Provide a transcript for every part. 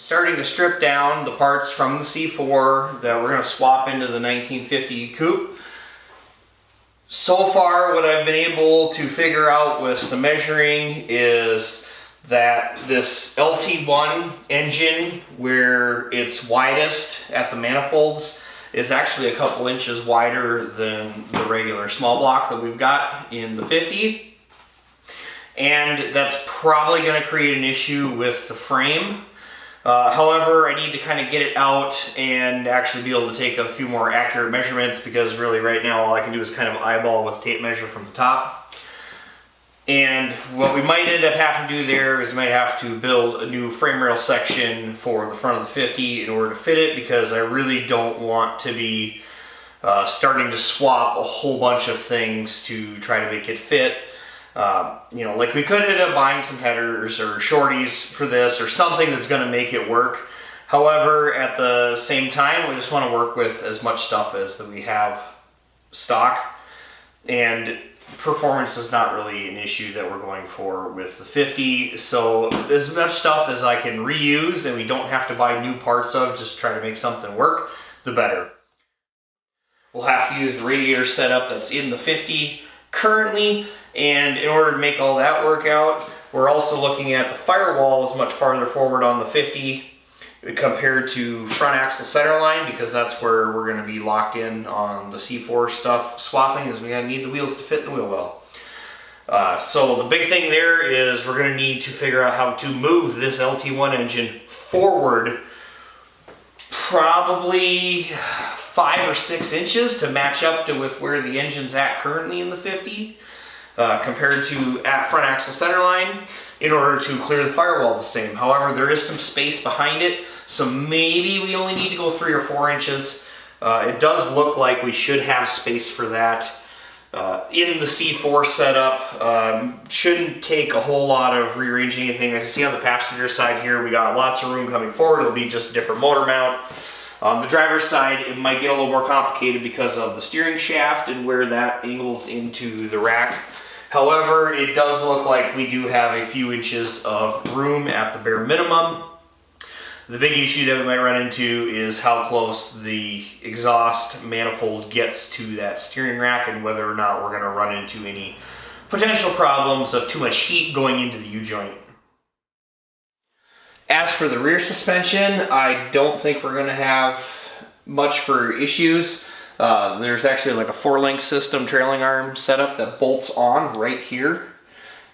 starting to strip down the parts from the C4 that we're going to swap into the 1950 Coupe. So far, what I've been able to figure out with some measuring is that this LT1 engine, where it's widest at the manifolds, is actually a couple inches wider than the regular small block that we've got in the 50. And that's probably going to create an issue with the frame. However, I need to kind of get it out and actually be able to take a few more accurate measurements, because really right now all I can do is kind of eyeball with a tape measure from the top. And what we might end up having to do there is we might have to build a new frame rail section for the front of the 50 in order to fit it, because I really don't want to be starting to swap a whole bunch of things to try to make it fit. You know, like we could end up buying some headers or shorties for this or something that's going to make it work. However, at the same time, we just want to work with as much stuff as that we have stock, and performance is not really an issue that we're going for with the 50. So as much stuff as I can reuse and we don't have to buy new parts of, just try to make something work, the better. We'll have to use the radiator setup that's in the 50 currently, and in order to make all that work out, we're also looking at the firewall is much farther forward on the 50 compared to front axle center line, because that's where we're going to be locked in on the C4 stuff swapping, is we need the wheels to fit the wheel well. So the big thing there is we're going to need to figure out how to move this LT1 engine forward probably 5 or 6 inches to match up to with where the engine's at currently in the 50 compared to at front axle center line, in order to clear the firewall the same. However, there is some space behind it, so maybe we only need to go 3 or 4 inches. It does look like we should have space for that in the C4 setup. Shouldn't take a whole lot of rearranging anything. As you see on the passenger side here, we got lots of room coming forward. It'll be just a different motor mount. On the driver's side, it might get a little more complicated because of the steering shaft and where that angles into the rack. However, it does look like we do have a few inches of room at the bare minimum. The big issue that we might run into is how close the exhaust manifold gets to that steering rack, and whether or not we're going to run into any potential problems of too much heat going into the U-joint. As for the rear suspension, I don't think we're going to have much for issues. There's actually like a 4-link system trailing arm setup that bolts on right here,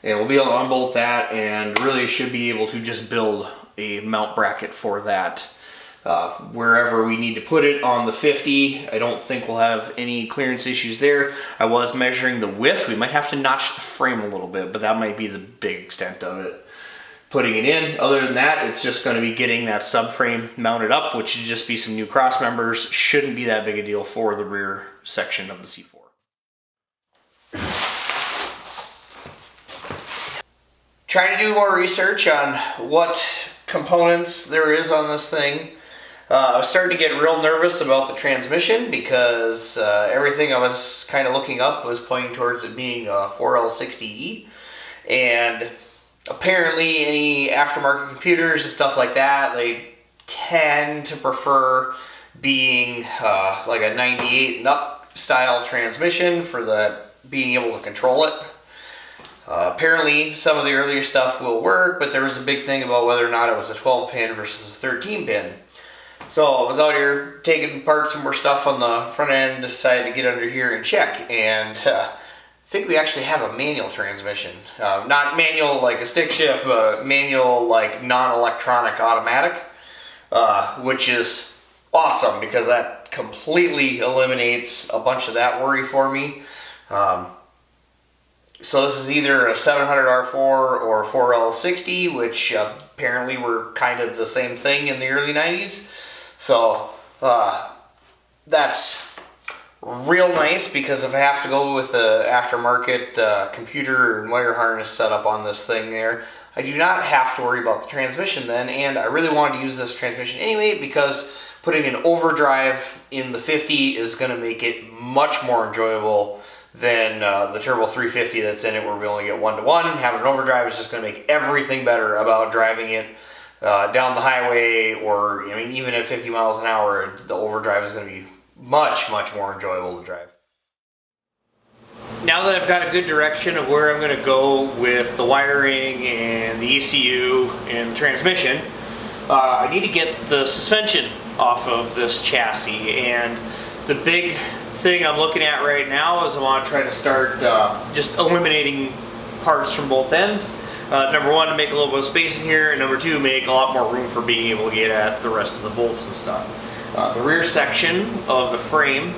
and we'll be able to unbolt that and really should be able to just build a mount bracket for that wherever we need to put it on the 50. I don't think we'll have any clearance issues there. I was measuring the width. We might have to notch the frame a little bit, but that might be the big extent of it, putting it in. Other than that, it's just going to be getting that subframe mounted up, which should just be some new cross members. Shouldn't be that big a deal for the rear section of the C4. Trying to do more research on what components there is on this thing. I was starting to get real nervous about the transmission, because everything I was kind of looking up was pointing towards it being a 4L60E, and apparently any aftermarket computers and stuff like that, they tend to prefer being like a 98 and up style transmission for the being able to control it. Apparently some of the earlier stuff will work, but there was a big thing about whether or not it was a 12 pin versus a 13 pin. So I was out here taking apart some more stuff on the front end, decided to get under here and check, and I think we actually have a manual transmission. Not manual like a stick shift, but manual like non-electronic automatic, which is awesome because that completely eliminates a bunch of that worry for me. So this is either a 700R4 or a 4L60, which apparently were kind of the same thing in the early 90s. So that's real nice, because if I have to go with the aftermarket computer and wire harness setup on this thing there, I do not have to worry about the transmission then. And I really wanted to use this transmission anyway, because putting an overdrive in the 50 is going to make it much more enjoyable than the Turbo 350 that's in it, where we only get 1-to-1. Having an overdrive is just going to make everything better about driving it. down the highway, or I mean, even at 50 miles an hour, the overdrive is going to be much more enjoyable to drive. Now that I've got a good direction of where I'm going to go with the wiring and the ECU and the transmission, I need to get the suspension off of this chassis. And the big thing I'm looking at right now is I want to try to start just eliminating parts from both ends. Number one, to make a little bit of space in here, and number two, make a lot more room for being able to get at the rest of the bolts and stuff. The rear section of the frame,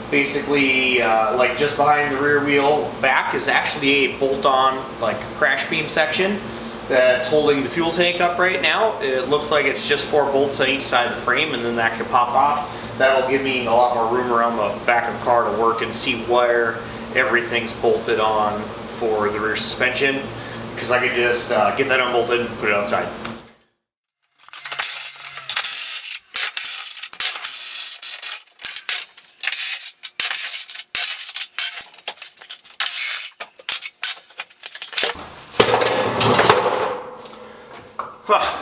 basically like just behind the rear wheel back, is actually a bolt-on like crash beam section that's holding the fuel tank up right now. It looks like it's just 4 bolts on each side of the frame, and then that can pop off. That'll give me a lot more room around the back of the car to work and see where everything's bolted on for the rear suspension, because I could just get that unbolted and put it outside.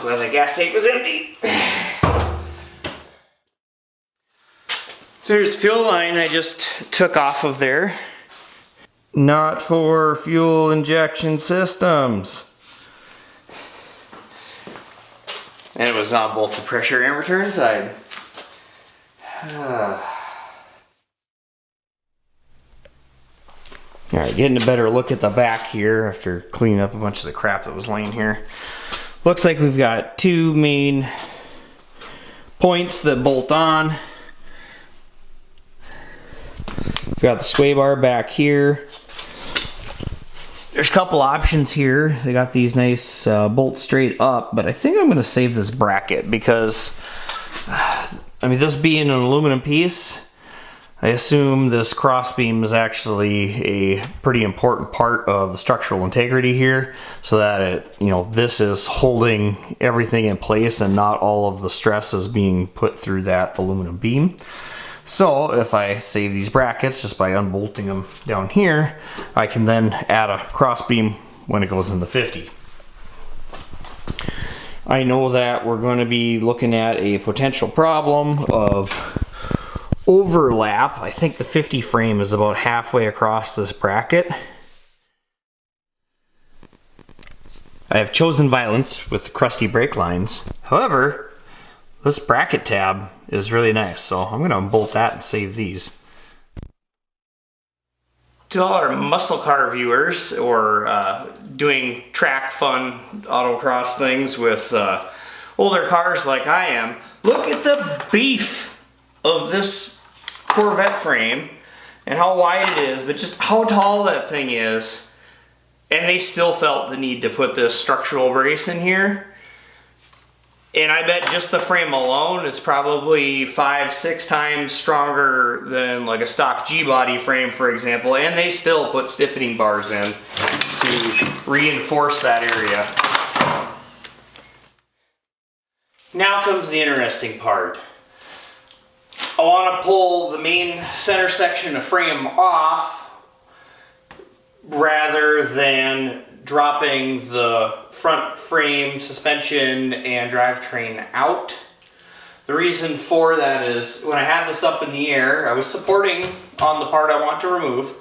Well, the gas tank was empty. So here's the fuel line I just took off of there. Not for fuel injection systems. And it was on both the pressure and return side. Alright, getting a better look at the back here after cleaning up a bunch of the crap that was laying here. Looks like we've got 2 main points that bolt on. We've got the sway bar back here. There's a couple options here. They got these nice bolts straight up, but I think I'm going to save this bracket because, I mean, this being an aluminum piece, I assume this crossbeam is actually a pretty important part of the structural integrity here, so that it, you know, this is holding everything in place and not all of the stress is being put through that aluminum beam. So if I save these brackets just by unbolting them down here, I can then add a crossbeam when it goes in the 50. I know that we're going to be looking at a potential problem of overlap. I think the 50 frame is about halfway across this bracket. I have chosen violence with the crusty brake lines. However, this bracket tab is really nice, so I'm going to unbolt that and save these. To all our muscle car viewers, or doing track fun autocross things with older cars like I am, look at the beef of this Corvette frame and how wide it is, but just how tall that thing is. And they still felt the need to put this structural brace in here. And I bet just the frame alone is probably 5-6 times stronger than like a stock G-body frame, for example, and they still put stiffening bars in to reinforce that area. Now comes the interesting part. I want to pull the main center section of frame off rather than dropping the front frame, suspension, and drivetrain out. The reason for that is when I had this up in the air, I was supporting on the part I want to remove.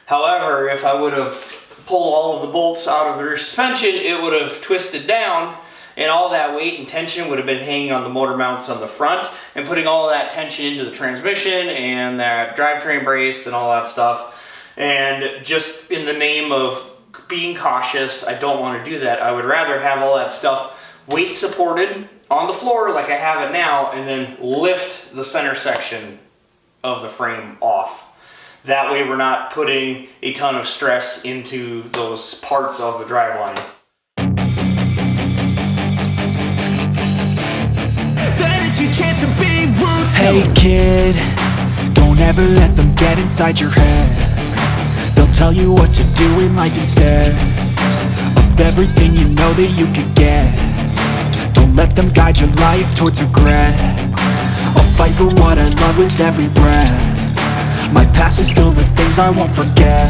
However, if I would have pulled all of the bolts out of the rear suspension, it would have twisted down, and all that weight and tension would have been hanging on the motor mounts on the front and putting all that tension into the transmission and that drivetrain brace and all that stuff. And just in the name of being cautious, I don't want to do that. I would rather have all that stuff weight supported on the floor like I have it now, and then lift the center section of the frame off. That way we're not putting a ton of stress into those parts of the driveline. Hey kid, don't ever let them get inside your head. They'll tell you what to do in life instead of everything you know that you could get. Don't let them guide your life towards regret. I'll fight for what I love with every breath. My past is filled with things I won't forget.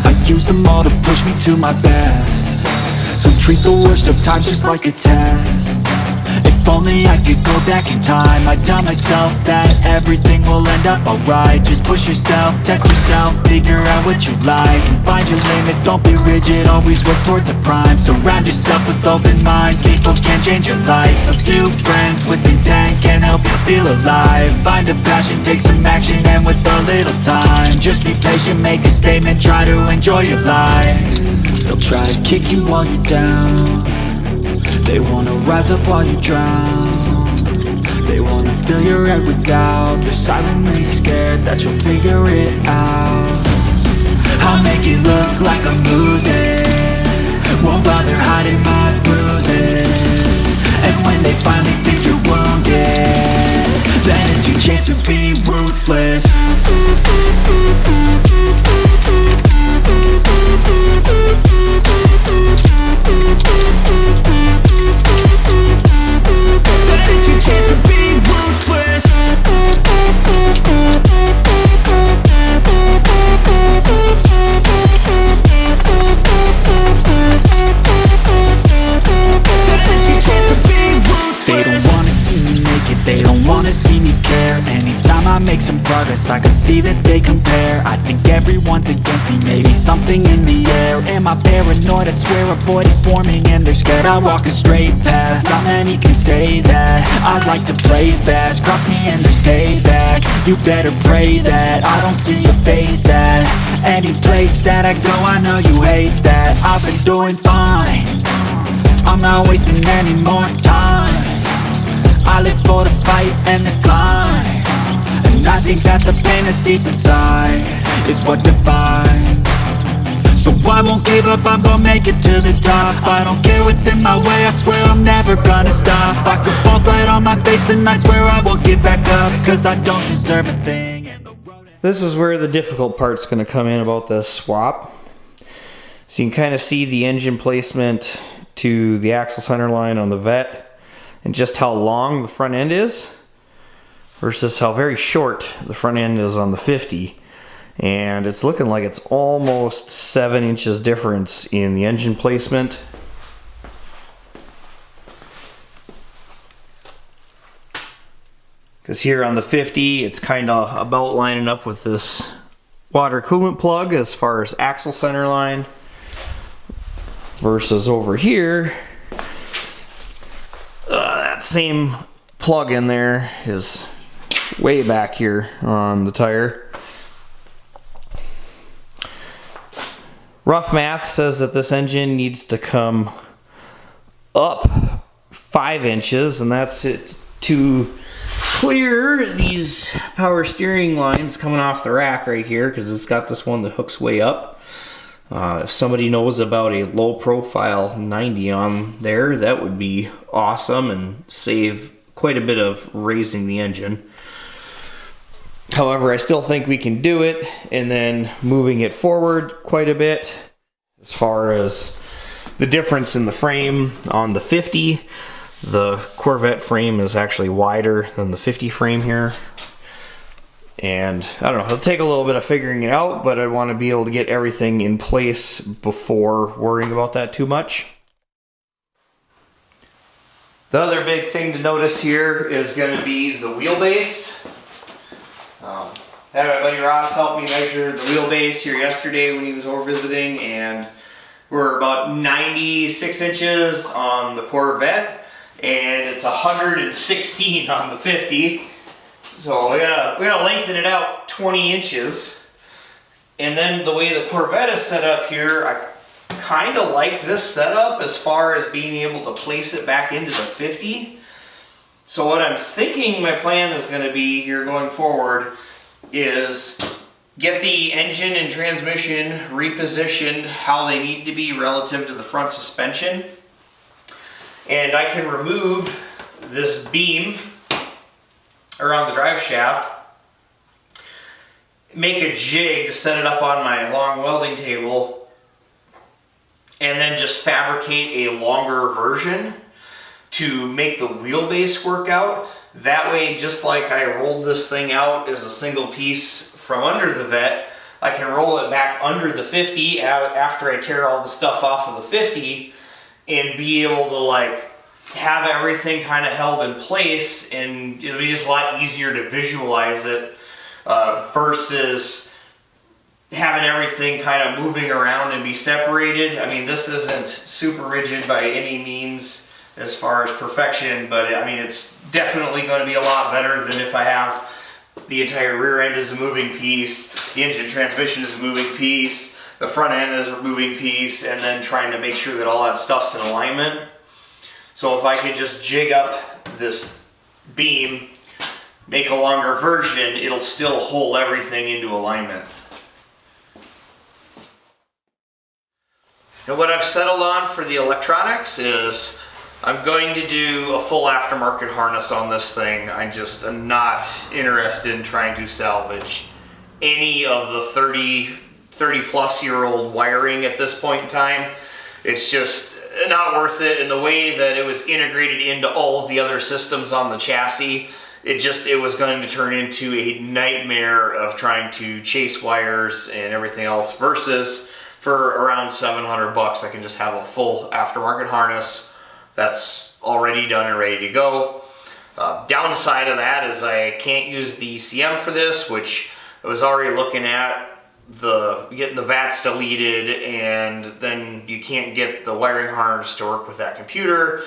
I use them all to push me to my best. So treat the worst of times just like a test. only I could go back in time, I'd tell myself that everything will end up alright. Just push yourself, test yourself, figure out what you like, and find your limits, don't be rigid, always work towards a prime. Surround yourself with open minds, people can change your life. A few friends with intent can help you feel alive. Find a passion, take some action, and with a little time, just be patient, make a statement, try to enjoy your life. They'll try to kick you while you're down, they wanna rise up while you drown. They wanna fill your head with doubt, they're silently scared that you'll figure it out. I'll make it look like I'm losing, won't bother hiding my bruises. And when they finally think you're wounded, then it's your chance to be ruthless. Then it's your chance to be ruthless. They don't wanna see me make it, they don't wanna see me care. Anytime I make some progress, I can see that they compare. I think everyone's against me, maybe something in the air. Am I paranoid? I swear a void is forming and they're scared I walk a straight path. Not many can say that, I'd like to play fast. Cross me and there's payback, you better pray that I don't see your face at any place that I go. I know you hate that, I've been doing fine, I'm not wasting any more time. I live for the fight and the climb, and I think that the pain that's deep inside is what defines. So I won't give up, I'm gonna make it to the top. I don't care what's in my way, I swear I'm never gonna stop. I could fall flat on my face and I swear I will get back up, cause I don't deserve a thing. This is where the difficult part's going to come in about this swap. So you can kind of see the engine placement to the axle center line on the Vette, and just how long the front end is versus how very short the front end is on the 50. And it's looking like it's almost 7 inches difference in the engine placement. Because here on the 50, it's kind of about lining up with this water coolant plug as far as axle center line, versus over here, that same plug in there is way back here on the tire. Rough math says that this engine needs to come up 5 inches, and that's it to clear these power steering lines coming off the rack right here, because it's got this one that hooks way up. If somebody knows about a low profile 90 on there, that would be awesome and save quite a bit of raising the engine. However, I still think we can do it, and then moving it forward quite a bit. As far as the difference in the frame on the 50, the Corvette frame is actually wider than the 50 frame here. And I don't know, it'll take a little bit of figuring it out, but I want to be able to get everything in place before worrying about that too much. The other big thing to notice here is going to be the wheelbase. Had my buddy Ross help me measure the wheelbase here yesterday when he was over visiting, and we're about 96 inches on the Corvette, and it's 116 on the 50. So we gotta lengthen it out 20 inches. And then the way the Corvette is set up here, I kind of like this setup as far as being able to place it back into the 50. So what I'm thinking my plan is going to be here going forward is get the engine and transmission repositioned how they need to be relative to the front suspension. And I can remove this beam around the drive shaft, make a jig to set it up on my long welding table, and then just fabricate a longer version to make the wheelbase work out. That way, just like I rolled this thing out as a single piece from under the Vette, I can roll it back under the 50 after I tear all the stuff off of the 50 and be able to like have everything kind of held in place, and it'll be just a lot easier to visualize it versus having everything kind of moving around and be separated. I mean, this isn't super rigid by any means as far as perfection, but I mean, it's definitely going to be a lot better than if I have the entire rear end is a moving piece, the engine transmission is a moving piece, the front end is a moving piece, and then trying to make sure that all that stuff's in alignment. So if I could just jig up this beam, make a longer version, it'll still hold everything into alignment. And what I've settled on for the electronics is I'm going to do a full aftermarket harness on this thing. I'm not interested in trying to salvage any of the 30 plus year old wiring at this point in time. It's just not worth it. And the way that it was integrated into all of the other systems on the chassis, it was going to turn into a nightmare of trying to chase wires and everything else, versus for around $700 I can just have a full aftermarket harness that's already done and ready to go. Downside of that is I can't use the CM for this, which I was already looking at getting the VATs deleted, and then you can't get the wiring harness to work with that computer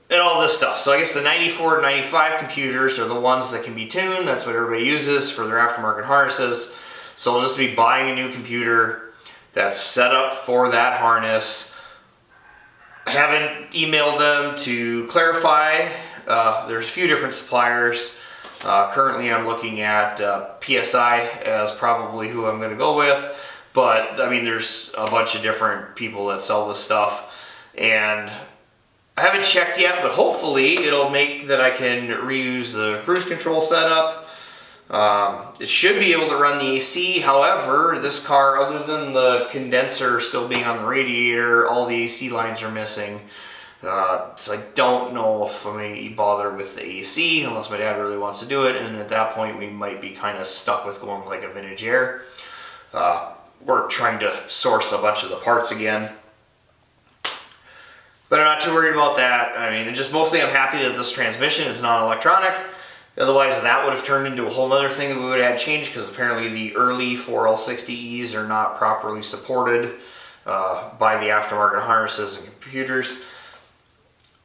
and all this stuff. So I guess the 94 and 95 computers are the ones that can be tuned. That's what everybody uses for their aftermarket harnesses. So I'll just be buying a new computer that's set up for that harness. I haven't emailed them to clarify. There's a few different suppliers. Currently I'm looking at PSI as probably who I'm going to go with, but I mean there's a bunch of different people that sell this stuff, and I haven't checked yet, but hopefully it'll make that I can reuse the cruise control setup. It should be able to run the AC. However, this car, other than the condenser still being on the radiator, all the AC lines are missing. So I don't know if I'm going to bother with the AC unless my dad really wants to do it, and at that point we might be kind of stuck with going with like a vintage air. We're trying to source a bunch of the parts again, but I'm not too worried about that. I mean, just mostly I'm happy that this transmission is non-electronic. Otherwise that would have turned into a whole other thing that we would have had changed, because apparently the early 4L60Es are not properly supported by the aftermarket harnesses and computers.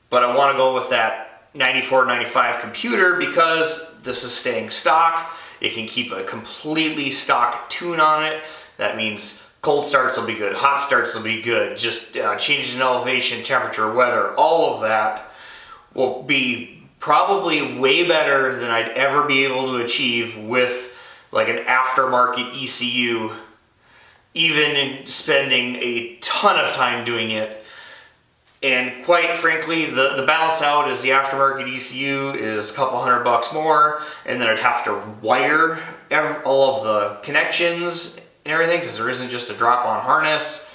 But I want to go with that 94, 95 computer because this is staying stock. It can keep a completely stock tune on it. That means cold starts will be good, hot starts will be good, just changes in elevation, temperature, weather, all of that will be probably way better than I'd ever be able to achieve with like an aftermarket ECU, even in spending a ton of time doing it. And quite frankly, the balance out is the aftermarket ECU is a couple $100 more, and then I'd have to wire all of the connections and everything, because there isn't just a drop-on harness.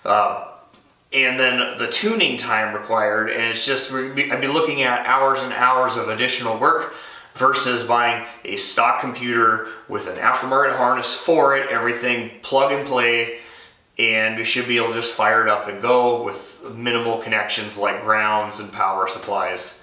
And then the tuning time required, and it's just, I'd be looking at hours and hours of additional work versus buying a stock computer with an aftermarket harness for it, everything plug and play, and we should be able to just fire it up and go with minimal connections like grounds and power supplies.